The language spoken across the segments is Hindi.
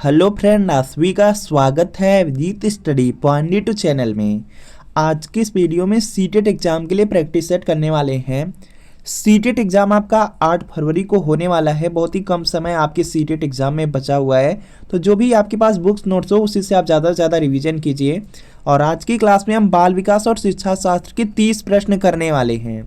हेलो फ्रेंड, आप सभी का स्वागत है Vijit study point two channel में। आज की इस वीडियो में सीटेट एग्जाम के लिए प्रैक्टिस सेट करने वाले हैं। सीटेट एग्जाम आपका 8 फरवरी को होने वाला है। बहुत ही कम समय आपके सीटेट एग्जाम में बचा हुआ है, तो जो भी आपके पास बुक्स नोट्स हो उसी से आप ज़्यादा से ज़्यादा रिवीजन कीजिए। और आज की क्लास में हम बाल विकास और शिक्षा शास्त्र के 30 प्रश्न करने वाले हैं।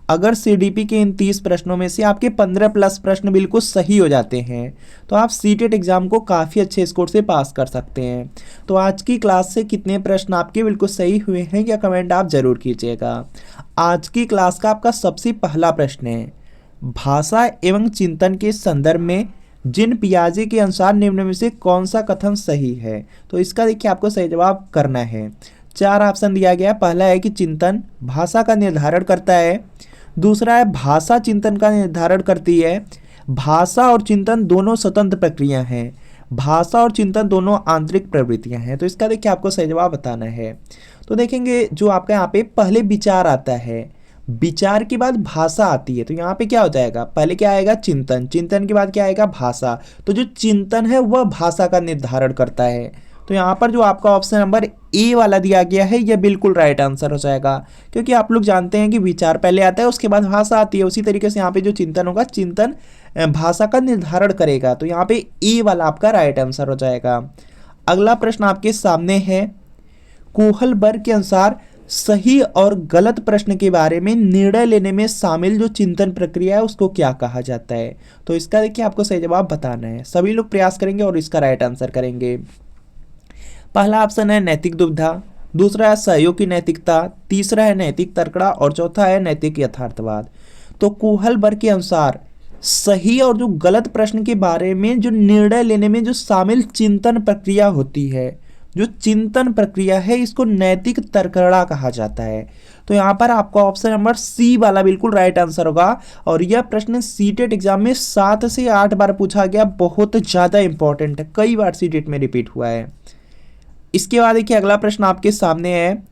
अगर सीडीपी के इन 30 प्रश्नों में से आपके 15 प्लस प्रश्न बिल्कुल सही हो जाते हैं तो आप सीटेट एग्जाम को काफ़ी अच्छे स्कोर से पास कर सकते हैं। तो आज की क्लास से कितने प्रश्न आपके बिल्कुल सही हुए हैं या कमेंट आप जरूर कीजिएगा। आज की क्लास का आपका सबसे पहला प्रश्न है, भाषा एवं चिंतन के संदर्भ में जिन पियाजे के अनुसार निम्न में से कौन सा कथन सही है। तो इसका देखिए आपको सही जवाब करना है। 4 ऑप्शन दिया गया। पहला है कि चिंतन भाषा का निर्धारण करता है। दूसरा है भाषा चिंतन का निर्धारण करती है। भाषा और चिंतन दोनों स्वतंत्र प्रक्रिया हैं। भाषा और चिंतन दोनों आंतरिक प्रवृत्तियां हैं। तो इसका देखिए आपको सही जवाब बताना है। तो देखेंगे जो आपका यहाँ पे पहले विचार आता है, विचार के बाद भाषा आती है, तो यहाँ पे क्या हो जाएगा, पहले क्या आएगा चिंतन, चिंतन के बाद क्या आएगा भाषा। तो जो चिंतन है वह भाषा का निर्धारण करता है। तो यहाँ पर जो आपका ऑप्शन नंबर ए वाला दिया गया है यह बिल्कुल राइट आंसर हो जाएगा, क्योंकि आप लोग जानते हैं कि विचार पहले आता है उसके बाद भाषा आती है। उसी तरीके से यहाँ पे जो चिंतन होगा, चिंतन भाषा का निर्धारण करेगा। तो यहाँ पे ए वाला आपका राइट आंसर हो जाएगा। अगला प्रश्न आपके सामने है, कोहलबर्ग के अनुसार सही और गलत प्रश्न के बारे में निर्णय लेने में शामिल जो चिंतन प्रक्रिया है उसको क्या कहा जाता है। तो इसका देखिए आपको सही जवाब बताना है। सभी लोग प्रयास करेंगे और इसका राइट आंसर करेंगे। पहला ऑप्शन है नैतिक दुविधा, दूसरा है सहयोग की नैतिकता, तीसरा है नैतिक तर्कड़ा और चौथा है नैतिक यथार्थवाद। तो कोहलबर्ग के अनुसार सही और जो गलत प्रश्न के बारे में जो निर्णय लेने में जो शामिल चिंतन प्रक्रिया होती है, जो चिंतन प्रक्रिया है, इसको नैतिक तर्कड़ा कहा जाता है। तो यहाँ पर आपका ऑप्शन नंबर सी वाला बिल्कुल राइट आंसर होगा। और यह प्रश्न सीटेट एग्जाम में 7 से 8 बार पूछा गया, बहुत ज़्यादा इंपॉर्टेंट है, कई बार सीटेट में रिपीट हुआ है। इसके बाद देखिए अगला प्रश्न आपके सामने है,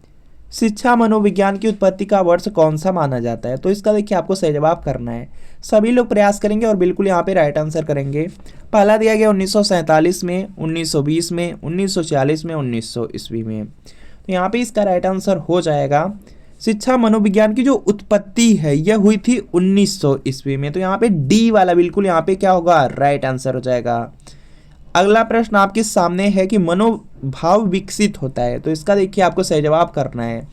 शिक्षा मनोविज्ञान की उत्पत्ति का वर्ष कौन सा माना जाता है। तो इसका देखिए आपको सही जवाब करना है। सभी लोग प्रयास करेंगे और बिल्कुल यहाँ पे राइट आंसर करेंगे। पहला दिया गया 1947 में, 1920 में, 1940 में, 1900 ईस्वी में। तो यहाँ पे इसका राइट आंसर हो जाएगा, शिक्षा मनोविज्ञान की जो उत्पत्ति है यह हुई थी 1900 ईस्वी में। तो यहाँ पे डी वाला बिल्कुल यहाँ पे क्या होगा, राइट आंसर हो जाएगा। अगला प्रश्न आपके सामने है कि मनोभाव विकसित होता है। तो इसका देखिए आपको सही जवाब करना है।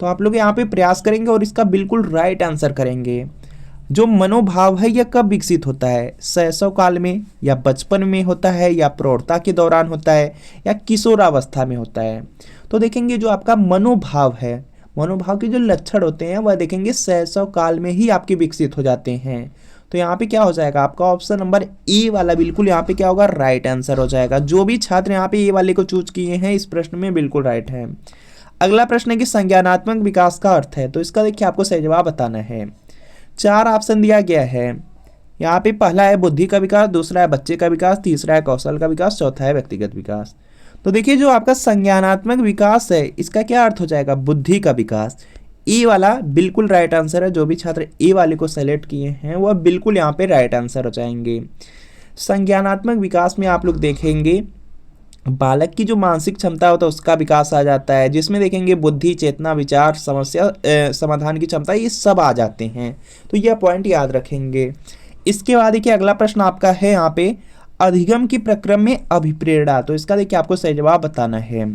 तो आप लोग यहाँ पे प्रयास करेंगे और इसका बिल्कुल राइट आंसर करेंगे। जो मनोभाव है यह कब विकसित होता है, शैशव काल में या बचपन में होता है या प्रौढ़ता के दौरान होता है या किशोरावस्था में होता है। तो देखेंगे जो आपका मनोभाव है, मनोभाव के जो लक्षण होते हैं वह देखेंगे शैशव काल में ही आपके विकसित हो जाते हैं। तो यहाँ पे क्या हो जाएगा, आपका ऑप्शन नंबर ए वाला बिल्कुल यहाँ पे क्या होगा, राइट आंसर हो जाएगा। जो भी छात्र यहाँ पे ए वाले को चूज किए हैं इस प्रश्न में बिल्कुल राइट है। अगला प्रश्न है कि संज्ञानात्मक विकास का अर्थ है। तो इसका देखिए आपको सही जवाब बताना है। 4 ऑप्शन दिया गया है। यहाँ पे पहला है बुद्धि का विकास, दूसरा है बच्चे का विकास, तीसरा है कौशल का विकास, चौथा है व्यक्तिगत विकास। तो देखिए जो आपका संज्ञानात्मक विकास है इसका क्या अर्थ हो जाएगा, बुद्धि का विकास। ए वाला बिल्कुल राइट आंसर है। जो भी छात्र ए वाले को सेलेक्ट किए हैं वह बिल्कुल यहाँ पे राइट आंसर हो जाएंगे। संज्ञानात्मक विकास में आप लोग देखेंगे बालक की जो मानसिक क्षमता होता है उसका विकास आ जाता है, जिसमें देखेंगे बुद्धि, चेतना, विचार, समस्या समाधान की क्षमता, ये सब आ जाते हैं। तो यह पॉइंट याद रखेंगे। इसके बाद देखिए अगला प्रश्न आपका है यहाँ पे, अधिगम की प्रक्रम में अभिप्रेरणा। तो इसका देखिए आपको सही जवाब बताना है।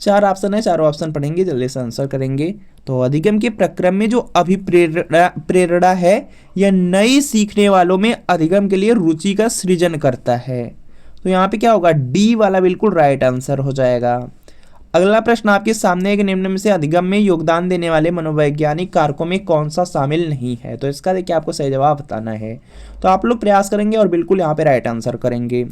4 ऑप्शन है, चारों ऑप्शन पढ़ेंगे, जल्दी से आंसर करेंगे। तो अधिगम के प्रक्रम में जो अभिप्रेरणा है यह नई सीखने वालों में अधिगम के लिए रुचि का सृजन करता है। तो यहाँ पे क्या होगा, डी वाला बिल्कुल राइट आंसर हो जाएगा। अगला प्रश्न आपके सामने है कि निम्न में से अधिगम में योगदान देने वाले मनोवैज्ञानिक कारकों में कौन सा शामिल नहीं है। तो इसका देखिए आपको सही जवाब बताना है। तो आप लोग प्रयास करेंगे और बिल्कुल यहाँ पे राइट आंसर करेंगे।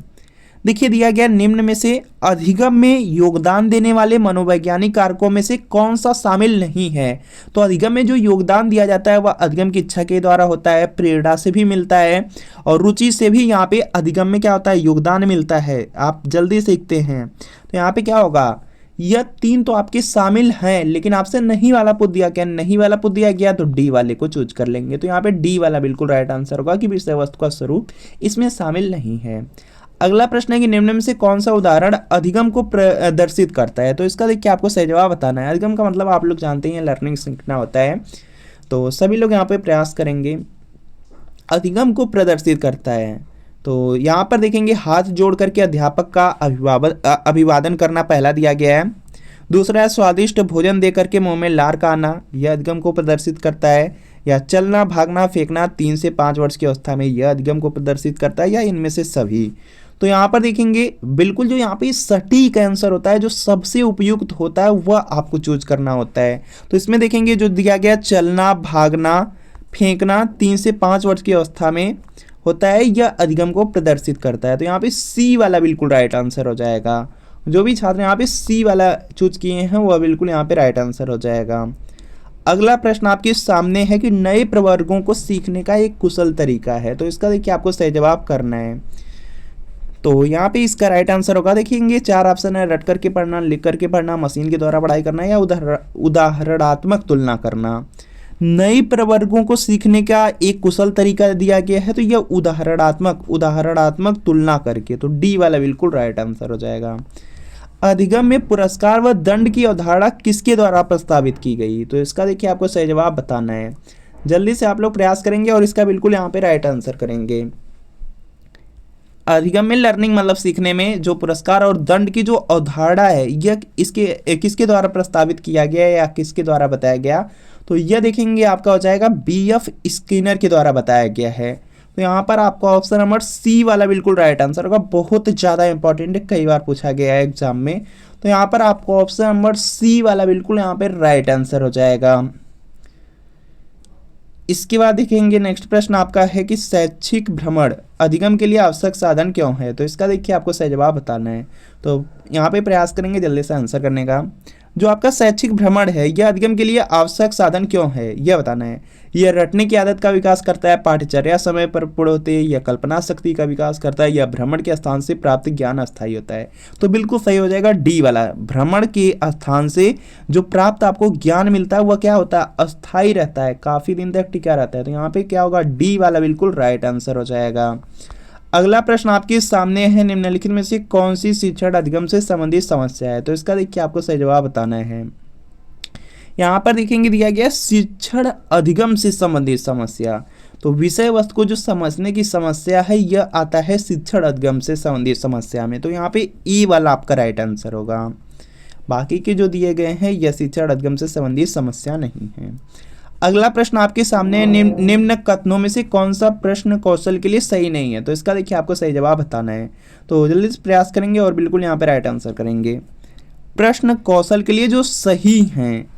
देखिए दिया गया निम्न में से अधिगम में योगदान देने वाले मनोवैज्ञानिक कारकों में से कौन सा शामिल नहीं है। तो अधिगम में जो योगदान दिया जाता है वह अधिगम की इच्छा के द्वारा होता है, प्रेरणा से भी मिलता है और रुचि से भी यहाँ पे अधिगम में क्या होता है, योगदान मिलता है। आप जल्दी सीखते हैं। तो यहाँ पे क्या होगा, यह 3 तो आपके शामिल हैं, लेकिन आपसे नहीं वाला पूछ दिया गया, नहीं वाला पूछ दिया गया तो डी वाले को चूज कर लेंगे। तो यहाँ पे डी वाला बिल्कुल राइट आंसर होगा कि विषय वस्तु का स्वरूप इसमें शामिल नहीं है। अगला प्रश्न है कि निम्न में से कौन सा उदाहरण अधिगम को प्रदर्शित करता है। तो इसका देखिए आपको सही जवाब बताना है। अधिगम का मतलब आप लोग जानते हैं लर्निंग सीखना होता है, तो सभी लोग यहाँ पे प्रयास करेंगे। अधिगम को प्रदर्शित करता है तो यहाँ पर देखेंगे हाथ जोड़ करके अध्यापक का अभिवादन करना पहला दिया गया है। दूसरा है स्वादिष्ट भोजन दे करके मुंह में लार का आना, यह अधिगम को प्रदर्शित करता है। या चलना भागना फेंकना 3 से 5 वर्ष की अवस्था में, यह अधिगम को प्रदर्शित करता है, या इनमें से सभी। तो यहाँ पर देखेंगे बिल्कुल जो यहाँ पे सटीक आंसर होता है, जो सबसे उपयुक्त होता है, वह आपको चूज करना होता है। तो इसमें देखेंगे जो दिया गया चलना भागना फेंकना 3 से 5 वर्ष की अवस्था में होता है, यह अधिगम को प्रदर्शित करता है। तो यहाँ पे सी वाला बिल्कुल राइट आंसर हो जाएगा। जो भी छात्र यहाँ पे सी वाला चूज किए हैं वह बिल्कुल यहाँ पे राइट आंसर हो जाएगा। अगला प्रश्न आपके सामने है कि नए प्रवर्गों को सीखने का एक कुशल तरीका है। तो इसका देखिए आपको सही जवाब करना है। तो यहाँ पे इसका राइट आंसर होगा, देखेंगे 4 ऑप्शन है, रट करके पढ़ना, लिख करके पढ़ना, मशीन के द्वारा पढ़ाई करना, या उदाहरणात्मक तुलना करना। नए प्रवर्गों को सीखने का एक कुशल तरीका दिया गया है, तो यह उदाहरणात्मक तुलना करके। तो डी वाला बिल्कुल राइट आंसर हो जाएगा। अधिगम में पुरस्कार व दंड की अवधारणा किसके द्वारा प्रस्तावित की गई। तो इसका देखिए आपको सही जवाब बताना है। जल्दी से आप लोग प्रयास करेंगे और इसका बिल्कुल यहाँ पे राइट आंसर करेंगे। अधिगम में लर्निंग मतलब सीखने में जो पुरस्कार और दंड की जो अवधारणा है, यह किसके द्वारा प्रस्तावित किया गया या किसके द्वारा बताया गया। तो यह देखेंगे आपका हो जाएगा BF स्किनर के द्वारा बताया गया है। तो यहाँ पर आपको ऑप्शन नंबर सी वाला बिल्कुल राइट आंसर होगा। बहुत ज़्यादा इंपॉर्टेंट है, कई बार पूछा गया है एग्जाम में। तो यहाँ पर आपको ऑप्शन नंबर सी वाला बिल्कुल यहाँ पर राइट आंसर हो जाएगा। इसके बाद देखेंगे नेक्स्ट प्रश्न आपका है कि शैक्षिक भ्रमण अधिगम के लिए आवश्यक साधन क्यों है। तो इसका देखिए आपको सही जवाब बताना है। तो यहाँ पे प्रयास करेंगे जल्दी से आंसर करने का। जो आपका शैक्षिक भ्रमण है, यह अधिगम के लिए आवश्यक साधन क्यों है, यह बताना है। यह रटने की आदत का विकास करता है, पाठ्यचर्या समय पर पूर्ण होते हैं, यह कल्पना शक्ति का विकास करता है, यह भ्रमण के स्थान से प्राप्त ज्ञान अस्थायी होता है। तो बिल्कुल सही हो जाएगा डी वाला। भ्रमण के स्थान से जो प्राप्त आपको ज्ञान मिलता है वह क्या होता है, अस्थायी रहता है, काफी दिन तक टिका रहता है। तो यहाँ पे क्या होगा, डी वाला बिल्कुल राइट आंसर हो जाएगा। अगला प्रश्न आपके सामने है, निम्नलिखित में से कौन सी शिक्षण अधिगम से संबंधित समस्या है। तो इसका देखिए आपको सही जवाब बताना है। यहाँ पर देखेंगे दिया गया शिक्षण अधिगम से संबंधित समस्या। तो विषय वस्तु को जो समझने की समस्या है, यह आता है शिक्षण अधिगम से संबंधित समस्या में। तो यहाँ पे ई वाला आपका राइट आंसर होगा। बाकी के जो दिए गए हैं यह शिक्षण अधिगम से संबंधित समस्या नहीं है। अगला प्रश्न आपके सामने निम्न कथनों में से कौन सा प्रश्न कौशल के लिए सही नहीं है। तो इसका देखिए आपको सही जवाब बताना है। तो जल्दी से प्रयास करेंगे और बिल्कुल यहाँ पे राइट आंसर करेंगे। प्रश्न कौशल के लिए जो सही हैं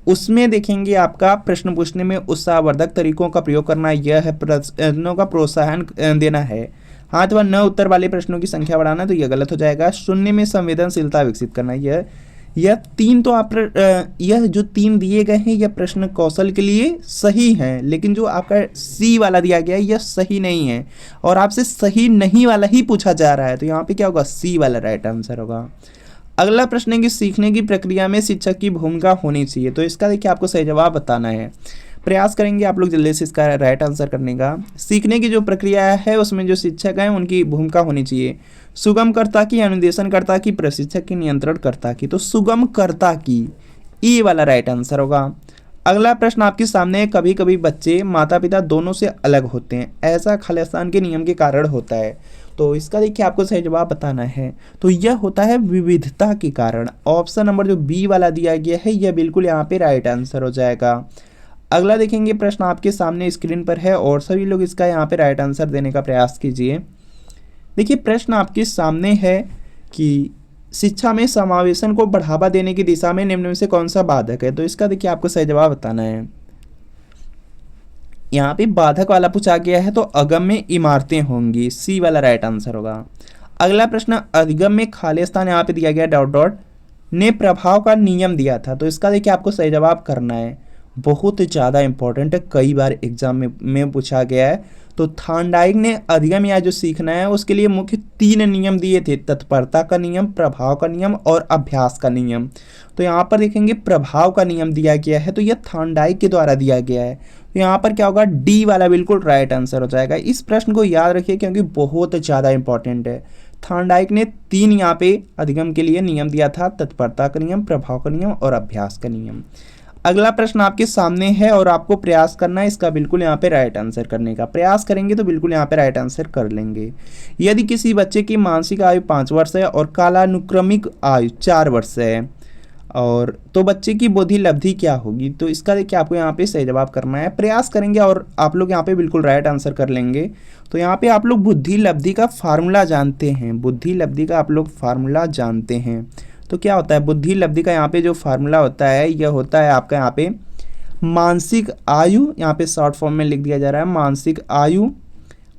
उसमें देखेंगे आपका प्रश्न पूछने में उत्साहवर्धक तरीकों का प्रयोग करना, यह है प्रश्नों का प्रोत्साहन देना है, हाँ अथवा न उत्तर वाले प्रश्नों की संख्या बढ़ाना, तो यह गलत हो जाएगा। शून्य में संवेदनशीलता विकसित करना, यह तीन तो आप यह जो 3 दिए गए हैं यह प्रश्न कौशल के लिए सही है, लेकिन जो आपका सी वाला दिया गया है यह सही नहीं है और आपसे सही नहीं वाला ही पूछा जा रहा है। तो यहाँ पे क्या होगा, सी वाला राइट आंसर होगा। अगला प्रश्न है कि सीखने की प्रक्रिया में शिक्षक की भूमिका होनी चाहिए। तो इसका देखिए आपको सही जवाब बताना है। प्रयास करेंगे आप लोग जल्दी से इसका राइट आंसर करने का। सीखने की जो प्रक्रिया है उसमें जो शिक्षक हैं उनकी भूमिका होनी चाहिए। सुगमकर्ता की, अनुदेशनकर्ता की, प्रशिक्षक की, नियंत्रणकर्ता की। तो सुगमकर्ता की, ई वाला राइट आंसर होगा। अगला प्रश्न आपके सामने है, कभी कभी बच्चे माता पिता दोनों से अलग होते हैं, ऐसा खालिस्तान के नियम के कारण होता है। तो इसका देखिए आपको सही जवाब बताना है। तो यह होता है विविधता के कारण। ऑप्शन नंबर जो बी वाला दिया गया है यह बिल्कुल यहाँ पे राइट आंसर हो जाएगा। अगला देखेंगे प्रश्न आपके सामने स्क्रीन पर है और सभी लोग इसका यहाँ पे राइट आंसर देने का प्रयास कीजिए। देखिए प्रश्न आपके सामने है कि शिक्षा में समावेशन को बढ़ावा देने की दिशा में निम्न में से कौन सा बाधक है। तो इसका देखिए आपको सही जवाब बताना है। यहाँ पे बाधक वाला पूछा गया है तो अगम्य इमारतें होंगी, सी वाला राइट आंसर होगा। अगला प्रश्न, अधिगम में खालिस्तान यहाँ पे दिया गया डॉट डॉट ने प्रभाव का नियम दिया था। तो इसका देखिए आपको सही जवाब करना है। बहुत ज़्यादा इंपॉर्टेंट है, कई बार एग्जाम में पूछा गया है। तो थार्नडाइक ने अधिगम या जो सीखना है उसके लिए मुख्य 3 नियम दिए थे, तत्परता का नियम, प्रभाव का नियम और अभ्यास का नियम। तो यहाँ पर देखेंगे प्रभाव का नियम दिया गया है तो यह थार्नडाइक के द्वारा दिया गया है। तो यहाँ पर क्या होगा, डी वाला बिल्कुल राइट आंसर हो जाएगा। इस प्रश्न को याद रखिए क्योंकि बहुत ज़्यादा इंपॉर्टेंट है। थॉर्नडाइक ने 3 यहाँ पे अधिगम के लिए नियम दिया था, तत्परता का नियम, प्रभाव का नियम और अभ्यास का नियम। अगला प्रश्न आपके सामने है और आपको प्रयास करना है इसका बिल्कुल यहाँ पे राइट आंसर करने का। प्रयास करेंगे तो बिल्कुल यहाँ पे राइट आंसर कर लेंगे। यदि किसी बच्चे की मानसिक आयु 5 वर्ष है और कालानुक्रमिक आयु 4 वर्ष है और तो बच्चे की बुद्धि लब्धि क्या होगी, तो इसका देखिए आपको यहाँ पे सही जवाब करना है। प्रयास करेंगे और आप लोग यहाँ पे बिल्कुल राइट आंसर कर लेंगे। तो यहाँ पे आप लोग बुद्धि लब्धि का फार्मूला जानते हैं, बुद्धि लब्धि का आप लोग फार्मूला जानते हैं। तो क्या होता है बुद्धि लब्धि का यहाँ पे जो फार्मूला होता है यह होता है आपका यहाँ पे मानसिक आयु, यहाँ पे शॉर्ट फॉर्म में लिख दिया जा रहा है मानसिक आयु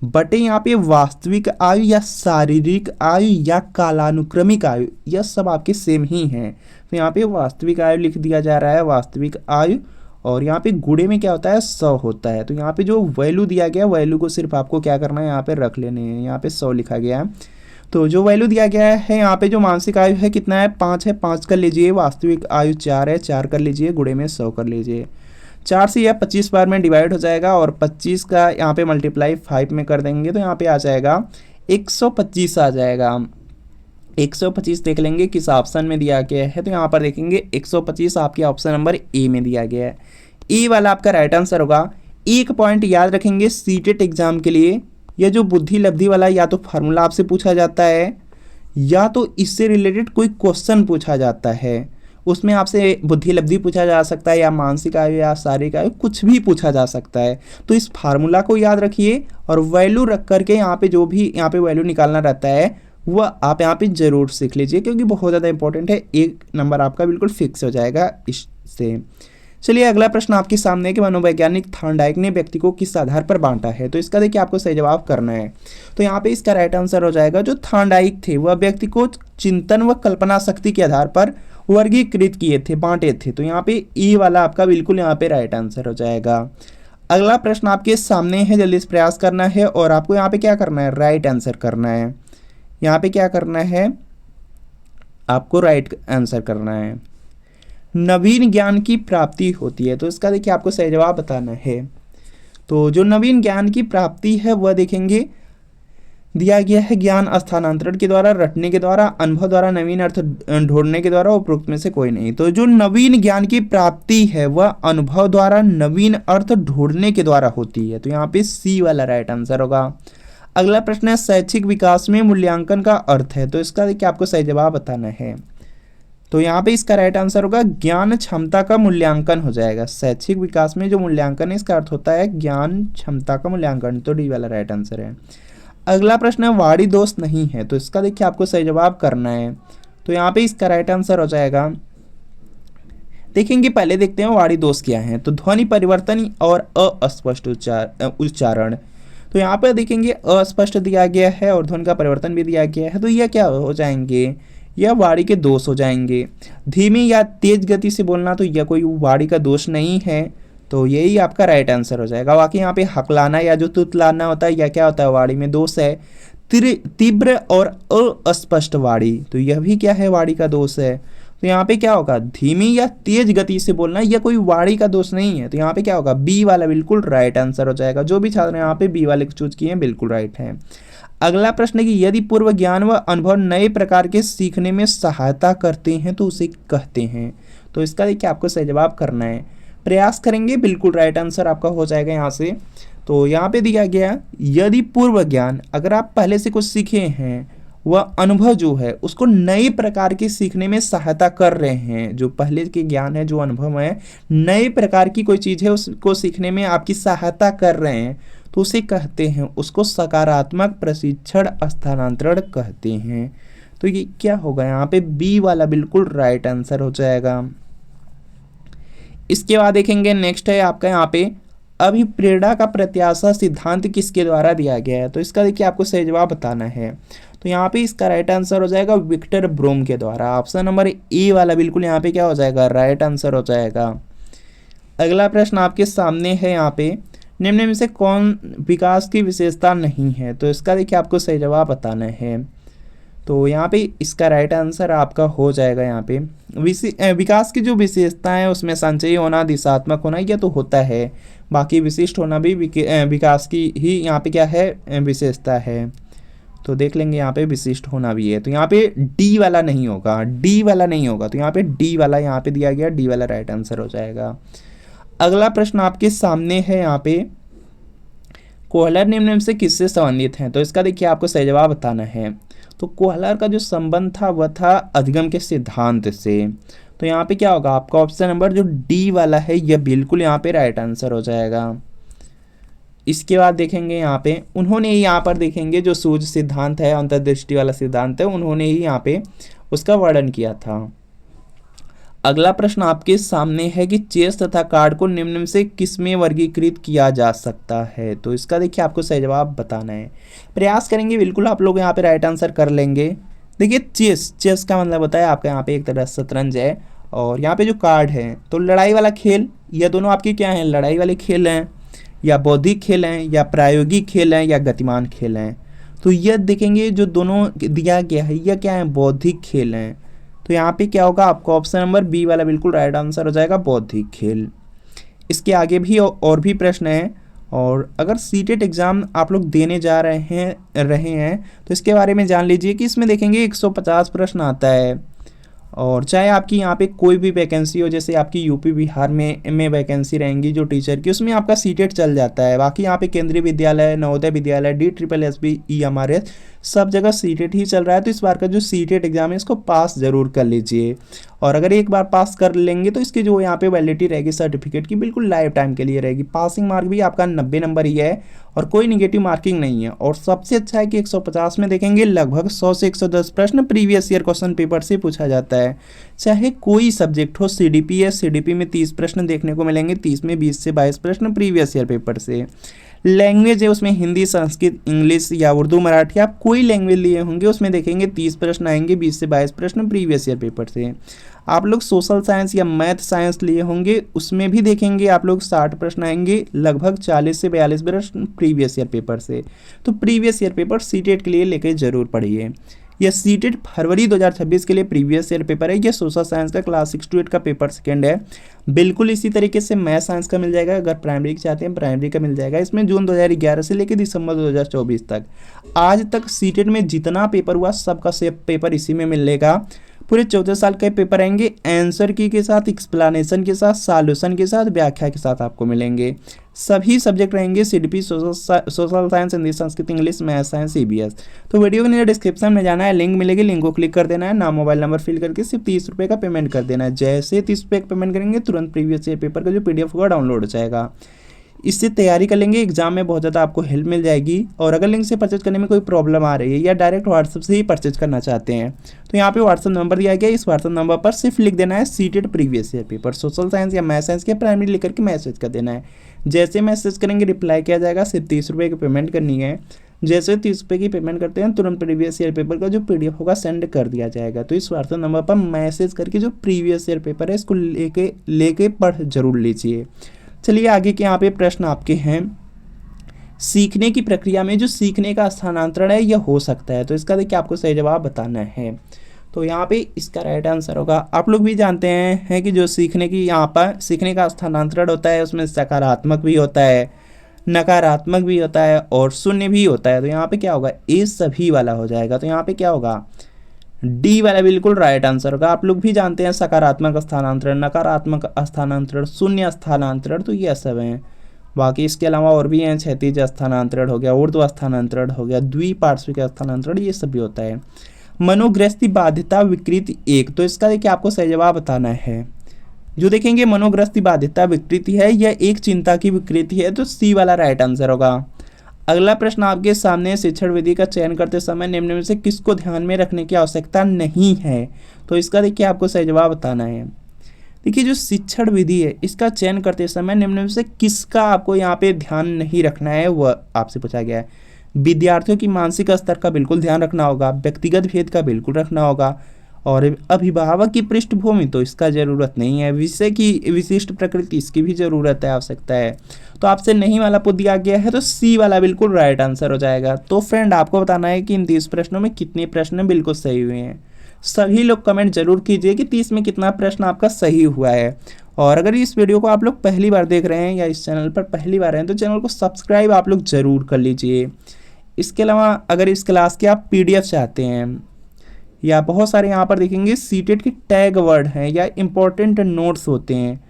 बटे यहाँ पे वास्तविक आयु या शारीरिक आयु या कालानुक्रमिक आयु, यह सब आपके सेम ही हैं। तो यहाँ पे वास्तविक आयु लिख दिया जा रहा है, वास्तविक आयु, और यहाँ पे गुणे में क्या होता है 100 होता है। तो यहाँ पे जो वैल्यू दिया गया वैल्यू को सिर्फ आपको क्या करना है यहाँ पे रख लेने हैं। यहाँ पे 100 लिखा गया है। तो जो वैल्यू दिया गया है यहाँ पे जो मानसिक आयु है कितना है 5 है, 5 कर लीजिए। वास्तविक आयु 4 है, 4 कर लीजिए। गुणे में 100 कर लीजिए। 4 से यह 25 बार में डिवाइड हो जाएगा और 25 का यहाँ पे मल्टीप्लाई 5 में कर देंगे तो यहाँ पे आ जाएगा 125 आ जाएगा। 125 देख लेंगे किस ऑप्शन में दिया गया है, तो यहाँ पर देखेंगे 125 आपके ऑप्शन नंबर ए में दिया गया है। ए वाला आपका राइट आंसर होगा। एक पॉइंट याद रखेंगे सीटेट एग्जाम के लिए, यह जो बुद्धि लब्धि वाला या तो फार्मूला आपसे पूछा जाता है या तो इससे रिलेटेड कोई क्वेश्चन पूछा जाता है, उसमें आपसे बुद्धि लब्धि पूछा जा सकता है या मानसिक आयु या शारीरिक आयु कुछ भी पूछा जा सकता है। तो इस फार्मूला को याद रखिए और वैल्यू रख करके यहाँ पे जो भी यहाँ पे वैल्यू निकालना रहता है वह आप यहाँ पे जरूर सीख लीजिए क्योंकि बहुत ज़्यादा इंपॉर्टेंट है। एक नंबर आपका बिल्कुल फिक्स हो जाएगा इससे। चलिए अगला प्रश्न आपके सामने कि मनोवैज्ञानिक थॉर्नडाइक ने व्यक्ति को किस आधार पर बांटा है, तो इसका देखिए आपको सही जवाब करना है। तो यहाँ पे इसका राइट आंसर हो जाएगा जो थॉर्नडाइक थे वह व्यक्ति को चिंतन व कल्पना शक्ति के आधार पर वर्गीकृत किए थे, बांटे थे। तो यहाँ पे ई वाला आपका बिल्कुल यहाँ पे राइट आंसर हो जाएगा। अगला प्रश्न आपके सामने है, जल्दी से प्रयास करना है और आपको यहाँ पे क्या करना है राइट आंसर करना है। यहाँ पे क्या करना है आपको राइट आंसर करना है। नवीन ज्ञान की प्राप्ति होती है, तो इसका देखिए आपको सही जवाब बताना है। तो जो नवीन ज्ञान की प्राप्ति है वह देखेंगे दिया गया है ज्ञान स्थानांतरण के द्वारा, रटने के द्वारा, अनुभव द्वारा, नवीन अर्थ ढूंढने के द्वारा, उपरोक्त में से कोई नहीं। तो जो नवीन ज्ञान की प्राप्ति है वह अनुभव द्वारा, नवीन अर्थ ढूंढने के द्वारा होती है। तो यहाँ पे सी वाला राइट आंसर होगा। अगला प्रश्न है शैक्षिक विकास में मूल्यांकन का अर्थ है, तो इसका देखिए आपको सही जवाब बताना है। तो यहाँ पे इसका राइट आंसर होगा ज्ञान क्षमता का मूल्यांकन हो जाएगा। शैक्षिक विकास में जो मूल्यांकन है इसका अर्थ होता है ज्ञान क्षमता का मूल्यांकन, तो डी वाला राइट आंसर है। अगला प्रश्न है वाणी दोष नहीं है, तो इसका देखिए आपको सही जवाब करना है। तो यहाँ पे इसका राइट आंसर हो जाएगा, देखेंगे पहले देखते हैं वाणी दोष क्या है। तो ध्वनि परिवर्तन और अस्पष्ट उच्चारण। तो यहाँ पर देखेंगे अस्पष्ट दिया गया है और ध्वनि का परिवर्तन भी दिया गया है, तो यह क्या हो जाएंगे यह वाणी के दोष हो जाएंगे। धीमी या तेज गति से बोलना, तो यह कोई वाणी का दोष नहीं है, तो यही आपका राइट आंसर हो जाएगा। बाकी यहाँ पे हकलाना या जो तुतलाना होता है यह क्या होता है वाणी में दोष है। तीव्र और अस्पष्ट वाणी, तो यह भी क्या है वाणी का दोष है। तो यहाँ पे क्या होगा धीमी या तेज गति से बोलना, यह कोई वाणी का दोष नहीं है। तो यहाँ पे क्या होगा बी वाला बिल्कुल राइट आंसर हो जाएगा। जो भी छात्र यहाँ पे बी वाले को चूज किए हैं बिल्कुल राइट है। अगला प्रश्न है कि यदि पूर्व ज्ञान व अनुभव नए प्रकार के सीखने में सहायता करते हैं तो उसे कहते हैं। तो इसका देखिए आपको सही जवाब करना है। प्रयास करेंगे बिल्कुल राइट आंसर आपका हो जाएगा यहाँ से। तो यहाँ पे दिया गया यदि पूर्व ज्ञान, अगर आप पहले से कुछ सीखे हैं वह अनुभव जो है उसको नए प्रकार के सीखने में सहायता कर रहे हैं, जो पहले के ज्ञान है जो अनुभव है नए प्रकार की कोई चीज़ है उसको सीखने में आपकी सहायता कर रहे हैं, तो उसे कहते हैं उसको सकारात्मक प्रशिक्षण स्थानांतरण कहते हैं। तो ये क्या होगा यहाँ पे बी वाला बिल्कुल राइट आंसर हो जाएगा। इसके बाद देखेंगे नेक्स्ट है आपका यहाँ पे अभिप्रेरणा का प्रत्याशा सिद्धांत किसके द्वारा दिया गया है। तो इसका देखिए आपको सही जवाब बताना है। तो यहाँ पे इसका राइट आंसर हो जाएगा विक्टर ब्रूम के द्वारा। ऑप्शन नंबर ए वाला बिल्कुल यहाँ पे क्या हो जाएगा राइट आंसर हो जाएगा। अगला प्रश्न आपके सामने है यहाँ पे निम्न में से कौन विकास की विशेषता नहीं है। तो इसका देखिए आपको सही जवाब बताना है। तो यहाँ पे इसका राइट आंसर आपका हो जाएगा यहाँ पे विकास की जो विशेषता है उसमें संचयी होना, दिशात्मक होना, यह तो होता है। बाकी विशिष्ट होना भी विकास की ही यहाँ पे क्या है विशेषता है। तो देख लेंगे यहाँ पे विशिष्ट होना भी है, तो यहाँ पे डी वाला नहीं होगा, डी वाला नहीं होगा, तो यहाँ पे डी वाला यहाँ पे दिया गया, डी वाला राइट आंसर हो जाएगा। अगला प्रश्न आपके सामने है यहाँ पे, कोहलर निम्न में से किससे संबंधित हैं? तो इसका देखिए आपको सही जवाब बताना है। तो कोहलर का जो संबंध था वह था अधिगम के सिद्धांत से। तो यहाँ पे क्या होगा आपका ऑप्शन नंबर जो डी वाला है यह बिल्कुल यहाँ पे राइट आंसर हो जाएगा। इसके बाद देखेंगे यहाँ पे उन्होंने ही यहाँ पर देखेंगे जो सूझ सिद्धांत है, अंतर्दृष्टि वाला सिद्धांत है, उन्होंने ही यहाँ पे उसका वर्णन किया था। अगला प्रश्न आपके सामने है कि चेस तथा कार्ड को निम्न में से किसमें वर्गीकृत किया जा सकता है? तो इसका देखिए आपको सही जवाब बताना है। प्रयास करेंगे बिल्कुल आप लोग यहाँ पे राइट आंसर कर लेंगे। देखिए चेस का मतलब होता है आपका यहाँ पे एक तरह शतरंज है, और यहाँ पे जो कार्ड है तो लड़ाई वाला खेल, यह दोनों आपके क्या हैं, लड़ाई वाले खेल हैं, या बौद्धिक खेल हैं, या प्रायोगिक खेल हैं, या गतिमान खेल हैं। तो यह देखेंगे जो दोनों दिया गया है यह क्या है, बौद्धिक खेल हैं। तो यहाँ पे क्या होगा आपका ऑप्शन नंबर बी वाला बिल्कुल राइट आंसर हो जाएगा, बौद्धिक खेल। इसके आगे भी और भी प्रश्न हैं, और अगर सीटेट एग्ज़ाम आप लोग देने जा रहे हैं तो इसके बारे में जान लीजिए कि इसमें देखेंगे 150 प्रश्न आता है, और चाहे आपकी यहाँ पे कोई भी वैकेंसी हो, जैसे आपकी यूपी बिहार में वैकेंसी रहेंगी जो टीचर की, उसमें आपका सीटेट चल जाता है। बाकी यहाँ पे केंद्रीय विद्यालय, नवोदय विद्यालय, DSSB, EMRS सब जगह सीटेट ही चल रहा है। तो इस बार का जो सीटेट एग्जाम है इसको पास जरूर कर लीजिए, और अगर एक बार पास कर लेंगे तो इसकी जो यहाँ पे वैलिडिटी रहेगी सर्टिफिकेट की बिल्कुल लाइफ टाइम के लिए रहेगी। पासिंग मार्क भी आपका 90 नंबर ही है, और कोई निगेटिव मार्किंग नहीं है। और सबसे अच्छा है कि 150 में देखेंगे लगभग 100 से 110 प्रश्न प्रीवियस ईयर क्वेश्चन पेपर से पूछा जाता है। चाहे कोई सब्जेक्ट हो, CDP है, CDP में 30 प्रश्न देखने को मिलेंगे, 30 में 20 से 22 प्रश्न प्रीवियस ईयर पेपर से। लैंग्वेज है उसमें हिंदी, संस्कृत, इंग्लिश या उर्दू, मराठी, आप कोई लैंग्वेज लिए होंगे उसमें देखेंगे 30 प्रश्न आएंगे, 20 से 22 प्रश्न प्रीवियस ईयर पेपर से। आप लोग सोशल साइंस या मैथ साइंस लिए होंगे उसमें भी देखेंगे आप लोग 60 प्रश्न आएंगे, लगभग 40 से 42 प्रश्न प्रीवियस ईयर पेपर से। तो प्रीवियस ईयर पेपर सीटेट के लिए लेकर जरूर पढ़िए। यह सीटेट फरवरी 2026 के लिए प्रीवियस ईयर पेपर है। यह सोशल साइंस का क्लास 6 to 8 का पेपर सेकंड है। बिल्कुल इसी तरीके से मैथ साइंस का मिल जाएगा, अगर प्राइमरी चाहते हैं प्राइमरी का मिल जाएगा। इसमें जून 2011 से लेकर दिसंबर 2024 तक आज तक सीटेट में जितना पेपर हुआ सबका सेम पेपर इसी में मिलेगा। पूरे 14 साल के पेपर आएंगे, आंसर की के साथ, एक्सप्लेनेशन के साथ, सॉल्यूशन के साथ, व्याख्या के साथ आपको मिलेंगे। सभी सब्जेक्ट रहेंगे CDP, social science, Hindi, Sanskrit, English, math science, EVS। तो वीडियो के नीचे डिस्क्रिप्शन में जाना है, लिंक मिलेगी, लिंक को क्लिक कर देना है, नाम मोबाइल नंबर फिल करके सिर्फ 30 रुपये का पेमेंट कर देना है। जैसे 30 रुपये का पेमेंट करेंगे तुरंत प्रीवियस ईयर पेपर का जो PDF होगा डाउनलोड हो जाएगा। इससे तैयारी कर लेंगे, एग्जाम में बहुत ज़्यादा आपको हेल्प मिल जाएगी। और अगर लिंक से परचेज करने में कोई प्रॉब्लम आ रही है या डायरेक्ट व्हाट्सएप से ही परचेज करना चाहते हैं तो यहाँ पे व्हाट्सएप नंबर दिया गया है, इस व्हाट्सएप नंबर पर सिर्फ लिख देना है CTET previous year paper, social science या मैथ साइंस के प्राइमरी लिख करके मैसेज कर देना है। जैसे मैसेज करेंगे रिप्लाई किया जाएगा, सिर्फ 30 रुपये की पेमेंट करनी है। जैसे 30 रुपये की पेमेंट करते हैं तुरंत प्रीवियस ईयर पेपर का जो PDF होगा सेंड कर दिया जाएगा। तो इस व्हाट्सएप नंबर पर मैसेज करके जो प्रीवियस ईयर पेपर है इसको लेके पढ़ जरूर लीजिए। चलिए आगे के यहाँ पे प्रश्न आपके हैं, सीखने की प्रक्रिया में जो सीखने का स्थानांतरण है यह हो सकता है। तो इसका देखिए आपको सही जवाब बताना है। तो यहाँ पे इसका राइट आंसर होगा, आप लोग भी जानते हैं कि जो सीखने की यहाँ पर सीखने का स्थानांतरण होता है उसमें सकारात्मक भी होता है, नकारात्मक भी होता है और शून्य भी होता है। तो यहाँ पे क्या होगा, ए सभी वाला हो जाएगा। तो यहाँ पे क्या होगा, डी वाला बिल्कुल राइट आंसर होगा। आप लोग भी जानते हैं सकारात्मक स्थानांतरण, नकारात्मक स्थानांतरण, शून्य स्थानांतरण, तो ये सब हैं। बाकी इसके अलावा और भी हैं, क्षैतिज स्थानांतरण हो गया, ऊर्ध्व स्थानांतरण हो गया, द्विपार्श्विक स्थानांतरण, ये सब भी होता है। मनोग्रस्ती बाध्यता विकृति 1, तो इसका देखिए आपको सही जवाब बताना है। जो देखेंगे मनोग्रस्ती बाध्यता विकृति है यह एक चिंता की विकृति है, तो सी वाला राइट आंसर होगा। अगला प्रश्न आपके सामने, शिक्षण विधि का चयन करते समय निम्न में से किसको ध्यान में रखने की आवश्यकता नहीं है? तो इसका देखिए आपको सही जवाब बताना है। देखिए जो शिक्षण विधि है इसका चयन करते समय निम्न में से किसका आपको यहाँ पे ध्यान नहीं रखना है वह आपसे पूछा गया है। विद्यार्थियों की मानसिक स्तर का बिल्कुल ध्यान रखना होगा, व्यक्तिगत भेद का बिल्कुल रखना होगा, और अभिभावक की पृष्ठभूमि तो इसका ज़रूरत नहीं है, विषय की विशिष्ट प्रकृति इसकी भी ज़रूरत है, आवश्यकता है। तो आपसे नहीं वाला पूछ दिया गया है, तो सी वाला बिल्कुल राइट आंसर हो जाएगा। तो फ्रेंड आपको बताना है कि इन 30 प्रश्नों में कितने प्रश्न बिल्कुल सही हुए हैं। सभी लोग कमेंट जरूर कीजिए कि 30 में कितना प्रश्न आपका सही हुआ है। और अगर इस वीडियो को आप लोग पहली बार देख रहे हैं या इस चैनल पर पहली बार हैं तो चैनल को सब्सक्राइब आप लोग जरूर कर लीजिए। इसके अलावा अगर इस क्लास के आप PDF चाहते हैं या बहुत सारे यहाँ पर देखेंगे सीटेट के टैग वर्ड हैं या इम्पोर्टेंट नोट्स होते हैं,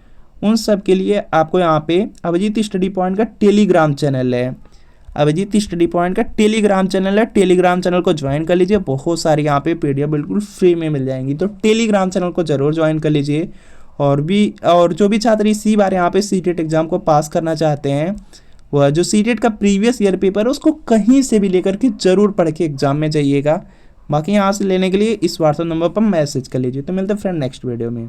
उन सब के लिए आपको यहाँ पे अभिजीत स्टडी पॉइंट का टेलीग्राम चैनल है। अभिजीत स्टडी पॉइंट का टेलीग्राम चैनल है, टेलीग्राम चैनल को ज्वाइन कर लीजिए। बहुत सारी यहाँ पे PDF बिल्कुल फ्री में मिल जाएंगी, तो टेलीग्राम चैनल को ज़रूर ज्वाइन कर लीजिए। और जो भी छात्र इसी बार यहाँ पे सीटेट एग्ज़ाम को पास करना चाहते हैं, वह जो सीटेट का प्रीवियस ईयर पेपर है उसको कहीं से भी लेकर के ज़रूर पढ़ के एग्ज़ाम में जाइएगा। बाकी यहाँ से लेने के लिए इस व्हाट्सएप नंबर पर मैसेज कर लीजिए। तो मिलते हैं फ्रेंड नेक्स्ट वीडियो में।